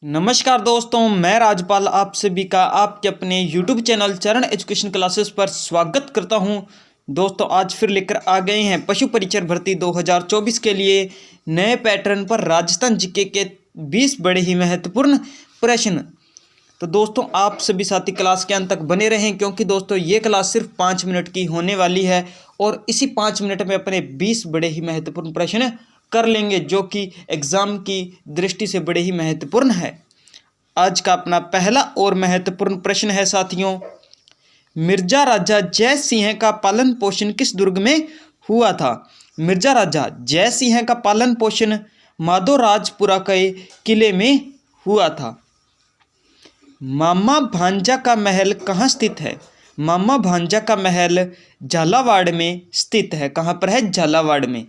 नमस्कार दोस्तों, मैं राजपाल आप सभी का आपके अपने YouTube चैनल चरण एजुकेशन क्लासेस पर स्वागत करता हूं। दोस्तों आज फिर लेकर आ गए हैं पशु परिचर भर्ती 2024 के लिए नए पैटर्न पर राजस्थान जीके के 20 बड़े ही महत्वपूर्ण प्रश्न। तो दोस्तों आप सभी साथी क्लास के अंत तक बने रहें, क्योंकि दोस्तों ये क्लास सिर्फ 5 मिनट की होने वाली है और इसी 5 मिनट में अपने 20 बड़े ही महत्वपूर्ण प्रश्न कर लेंगे, जो कि एग्ज़ाम की दृष्टि से बड़े ही महत्वपूर्ण है। आज का अपना पहला और महत्वपूर्ण प्रश्न है साथियों, मिर्जा राजा जय सिंह का पालन पोषण किस दुर्ग में हुआ था? मिर्जा राजा जय सिंह का पालन पोषण माधोराजपुरा के किले में हुआ था। मामा भांजा का महल कहाँ स्थित है? मामा भांजा का महल झालावाड़ में स्थित है। कहाँ पर है? झालावाड़ में।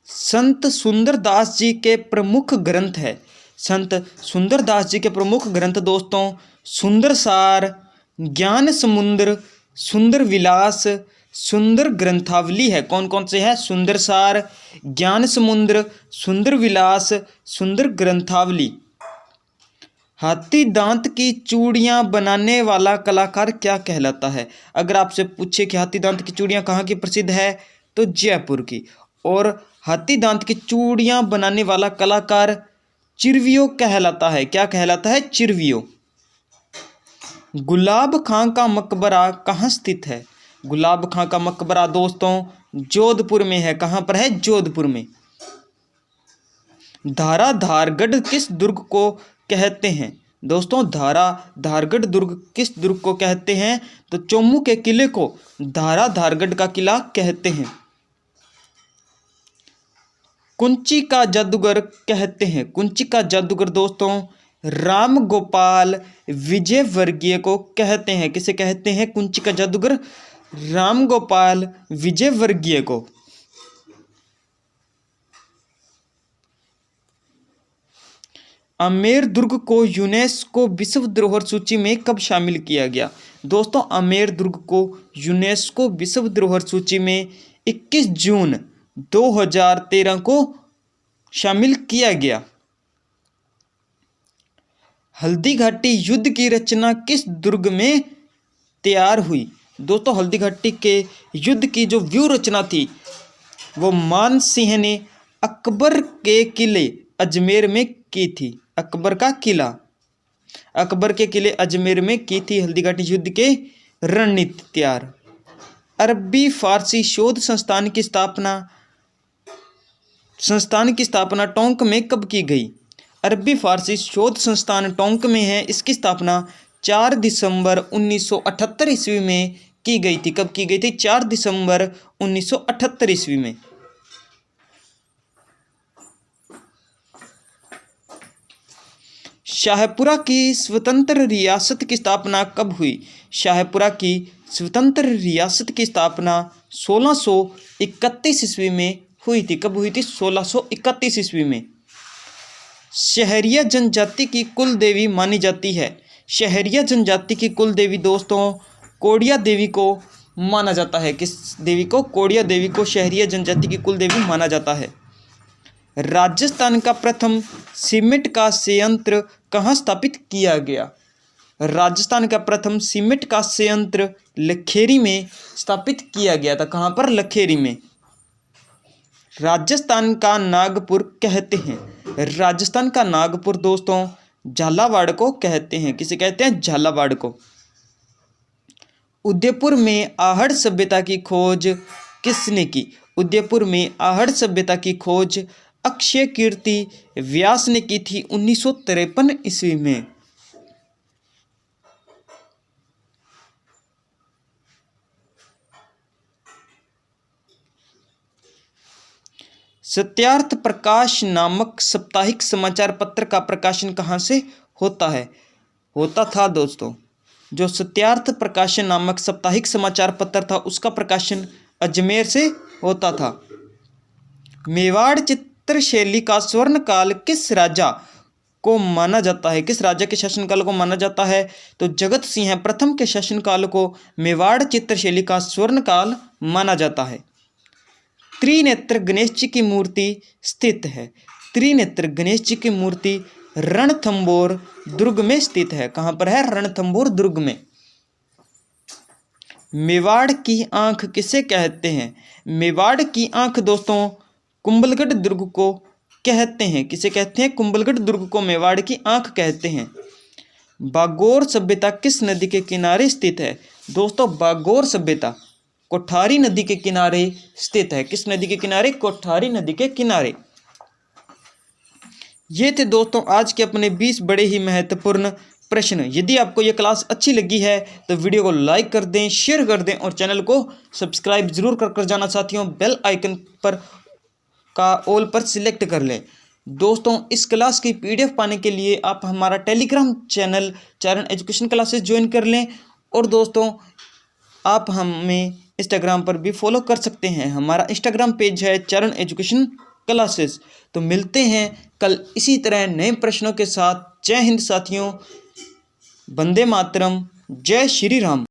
संत सुंदरदास जी के प्रमुख ग्रंथ है। संत सुंदरदास जी के प्रमुख ग्रंथ दोस्तों सुंदर सार, ज्ञान समुद्र, सुंदर विलास, सुंदर ग्रंथावली है। कौन कौन से है? सुंदर सार, ज्ञान समुद्र, सुंदर विलास, सुंदर ग्रंथावली। हाथी दांत की चूड़ियां बनाने वाला कलाकार क्या कहलाता है? अगर आपसे पूछे कि हाथी दांत की चूड़ियां कहाँ की प्रसिद्ध है, तो जयपुर की। और हाथी दांत की चूड़ियां बनाने वाला कलाकार चिरवियो कहलाता है। क्या कहलाता है? चिरवियो। गुलाब खां का मकबरा कहाँ स्थित है? गुलाब खां का मकबरा दोस्तों जोधपुर में है। कहाँ पर है? जोधपुर में। धाराधारगढ़ किस दुर्ग को कहते हैं? दोस्तों धाराधारगढ़ दुर्ग किस दुर्ग को कहते हैं? तो चोमू के किले को धाराधारगढ़ का किला कहते हैं। कुंची का जादूगर कहते हैं। कुंची का जादूगर दोस्तों राम गोपाल विजयवर्गीय को कहते हैं। किसे कहते हैं? कुंची का जादूगर राम गोपाल विजयवर्गीय को। आमेर दुर्ग को यूनेस्को विश्व धरोहर सूची में कब शामिल किया गया? दोस्तों आमेर दुर्ग को यूनेस्को विश्व धरोहर सूची में 21 जून 2013 को शामिल किया गया। हल्दी घाटी युद्ध की रचना किस दुर्ग में तैयार हुई? दोस्तों हल्दी घाटी के युद्ध की जो व्यू रचना थी वो मान सिंह ने अकबर के किले अजमेर में की थी। अकबर का किला अकबर के किले अजमेर में की थी हल्दी घाटी युद्ध के रणनीति तैयार। अरबी फारसी शोध संस्थान की स्थापना टोंक में कब की गई? अरबी फारसी शोध संस्थान टोंक में है। इसकी स्थापना 4 दिसंबर 1978 ईस्वी में की गई थी। कब की गई थी? 4 दिसंबर 1978 ईस्वी में। शाहपुरा की स्वतंत्र रियासत की स्थापना कब हुई? शाहपुरा की स्वतंत्र रियासत की स्थापना 1631 ईस्वी में हुई थी। कब हुई थी? 1631 ईस्वी में। शहरिया जनजाति की कुल देवी मानी जाती है। शहरिया जनजाति की कुल देवी दोस्तों कोड़िया देवी को माना जाता है। किस देवी को? कोड़िया देवी को शहरिया जनजाति की कुल देवी माना जाता है। राजस्थान का प्रथम सीमेंट का संयंत्र कहाँ स्थापित किया गया? राजस्थान का प्रथम सीमेंट का संयंत्र लखेरी में स्थापित किया गया था। कहाँ पर? लखेरी में। राजस्थान का नागपुर कहते हैं। राजस्थान का नागपुर दोस्तों झालावाड़ को कहते हैं। किसे कहते हैं? झालावाड़ को। उदयपुर में आहड़ सभ्यता की खोज किसने की? उदयपुर में आहड़ सभ्यता की खोज अक्षय कीर्ति व्यास ने की थी 1953 ईस्वी में। सत्यार्थ प्रकाश नामक साप्ताहिक समाचार पत्र का प्रकाशन कहाँ से होता था दोस्तों? जो सत्यार्थ प्रकाशन नामक साप्ताहिक समाचार पत्र था उसका प्रकाशन अजमेर से होता था। मेवाड़ चित्रशैली का स्वर्ण काल किस राजा को माना जाता है? किस राजा के शासनकाल को माना जाता है? तो जगत सिंह प्रथम के शासनकाल को मेवाड़ चित्रशैली का स्वर्ण काल माना जाता है। त्रिनेत्र गणेश जी की मूर्ति स्थित है? त्रिनेत्र गणेश जी की मूर्ति रणथंभौर दुर्ग में स्थित है। कहाँ पर है? रणथंभौर दुर्ग में। मेवाड़ की आंख किसे कहते हैं? मेवाड़ की आंख दोस्तों कुंभलगढ़ दुर्ग को कहते हैं। किसे कहते हैं? कुंभलगढ़ दुर्ग को मेवाड़ की आंख कहते हैं। बागोर सभ्यता किस नदी के किनारे स्थित है? दोस्तों बागोर सभ्यता कोठारी नदी के किनारे स्थित है। किस नदी के किनारे? कोठारी नदी के किनारे। ये थे दोस्तों आज के अपने 20 बड़े ही महत्वपूर्ण प्रश्न। यदि आपको ये क्लास अच्छी लगी है तो वीडियो को लाइक कर दें, शेयर कर दें और चैनल को सब्सक्राइब जरूर कर जाना साथियों। बेल आइकन पर का ऑल पर सिलेक्ट कर लें। दोस्तों इस क्लास की PDF पाने के लिए आप हमारा टेलीग्राम चैनल चरण एजुकेशन क्लासेस ज्वाइन कर लें। और दोस्तों आप हमें इंस्टाग्राम पर भी फॉलो कर सकते हैं। हमारा इंस्टाग्राम पेज है चरण एजुकेशन क्लासेस। तो मिलते हैं कल इसी तरह नए प्रश्नों के साथ। जय हिंद साथियों, वंदे मातरम, जय श्री राम।